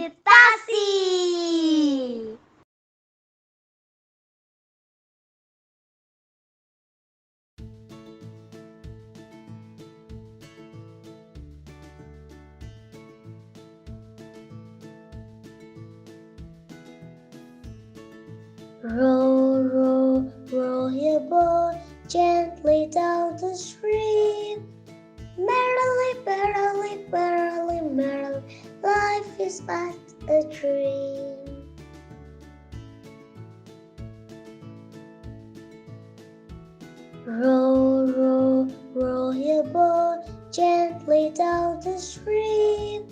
with Tasi. Roll, roll, roll your boat gently down the stream. Merrily, merrily, merrily, merrily, life is but a dream. Roll, roll, roll your boat gently down the stream.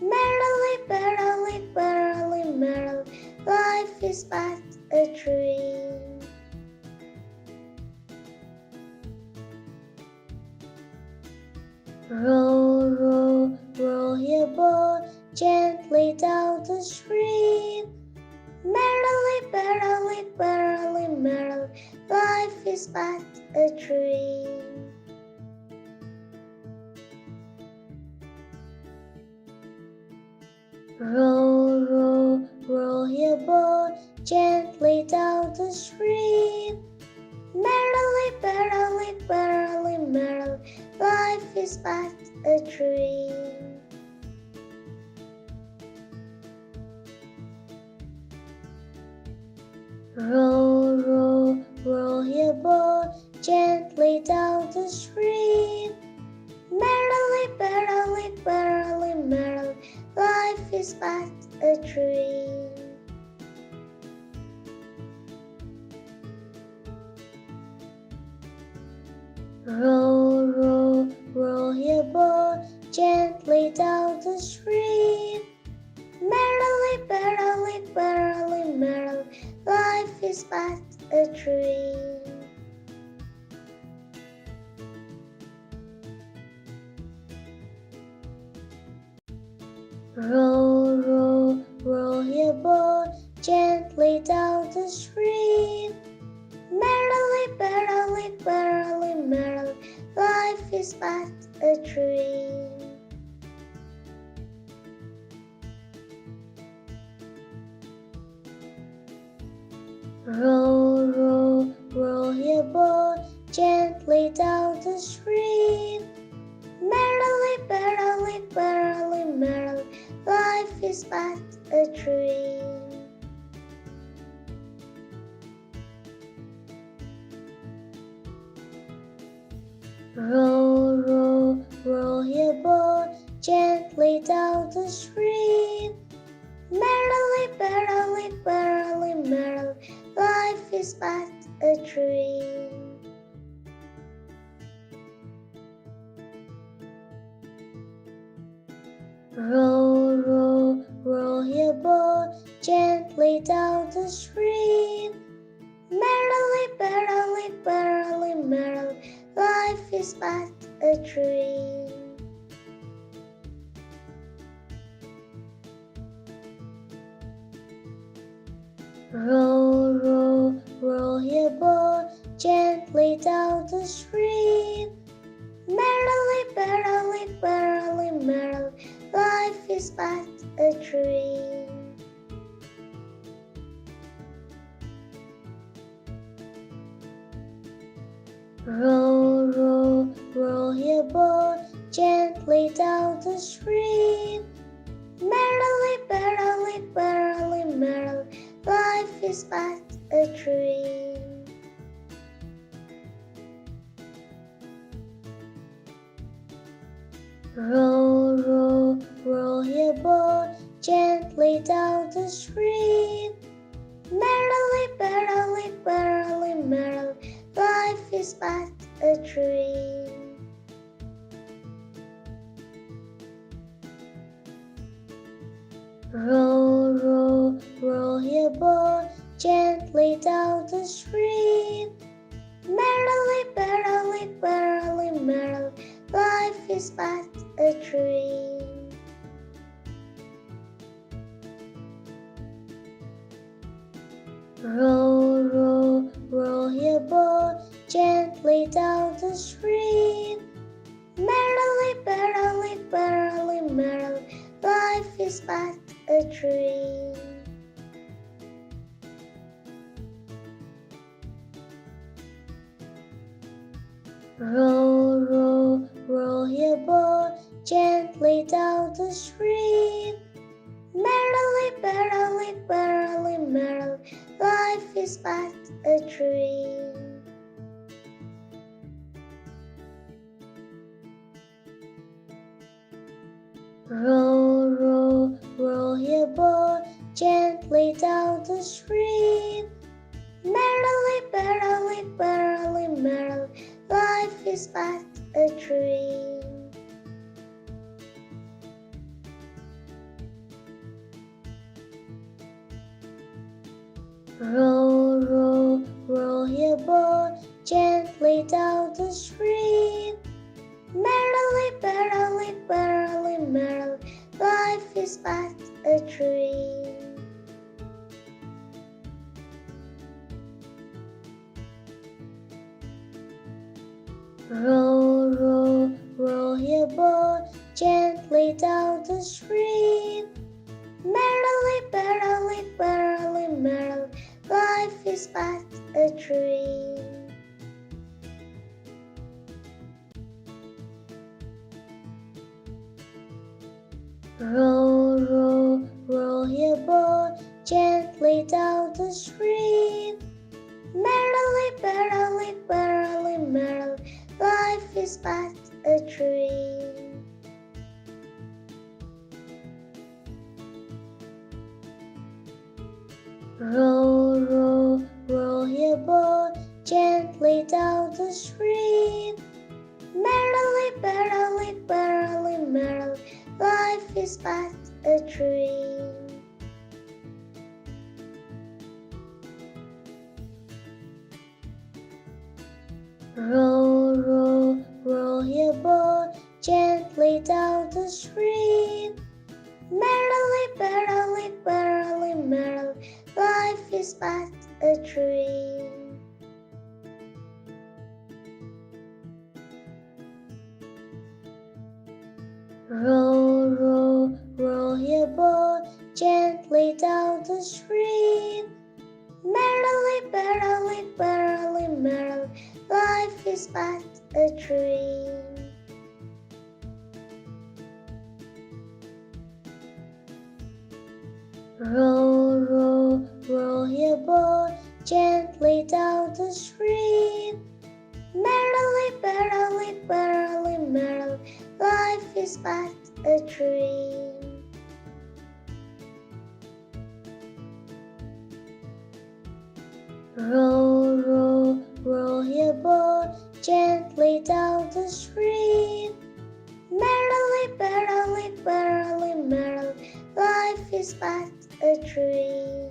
Merrily, merrily, merrily, merrily, life is but a dream. Roll, roll, roll your boat gently down the stream. Merrily, merrily, merrily, merrily, life is but a dream. Roll, roll, roll your boat gently down the stream. Merrily, merrily, merrily, merrily, life is but a dream. Roll, roll, roll your boat gently down the stream. Merrily, merrily, merrily, merrily, life is but a dream. Roll, roll, roll your boat gently down the stream. Merrily, merrily, merrily, merrily, life is but a dream. Roll, roll, roll your boat gently down the stream. Merrily, merrily, merrily, merrily, life is but a dream. Roll, roll, roll your boat gently down the stream. Merrily, merrily, merrily, merrily, life is but a dream. Roll, roll, roll your boat gently down the stream. Merrily, merrily, merrily, merrily, life is but a dream. Roll, roll, roll your boat gently down the stream. Merrily, merrily, merrily, merrily, life is but a dream. Roll, roll, roll your boat gently down the stream. Merrily, merrily, merrily, merrily, life is but a dream. Roll, roll, roll your boat gently down the stream. Merrily, merrily, merrily, merrily, life is but a dream. Roll, roll, roll your boat gently down the stream. Merrily, merrily, merrily, merrily, life is but a dream. Roll, roll, roll your boat gently down the stream. Merrily, merrily, merrily, merrily, life is but a dream. Roll, roll, roll your boat gently down the stream. Merrily, merrily, merrily, merrily, life is but a dream. Row, row, row your boat gently down the stream. Merrily, merrily, merrily, merrily, life is but a dream. Row, row, row your boat gently down the stream. Merrily, merrily, merrily, merrily, life is but a dream. Row, row, row your boat gently down the stream. Merrily, merrily, merrily, merrily, life is but a dream. Row, row, row your boat gently down the stream. Merrily, merrily, merrily, merrily, life is but a dream. Row, row, row your boat gently down the stream. Merrily, merrily, merrily, merrily, life is but a dream. Row, row, row your boat gently down the stream. Merrily, merrily, merrily, merrily, life is but a dream. Row, row, row your boat gently down the stream. Merrily, merrily, merrily, merrily, life is but a dream. Row, row, row your boat gently down the stream. Merrily, merrily, merrily, merrily, life is but a dream. Row, row, row your boat gently down the stream. Merrily, merrily, merrily, merrily, life is but a dream. Row, row, row your boat gently down the stream. Merrily, merrily, merrily, merrily, life is but a dream.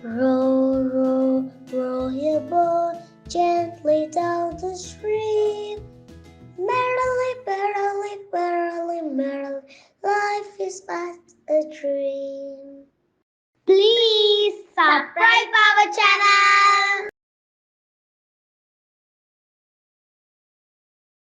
Row, row, row your boat gently down the stream. Merrily, merrily, merrily, merrily, life is but a dream. Please subscribe our channel.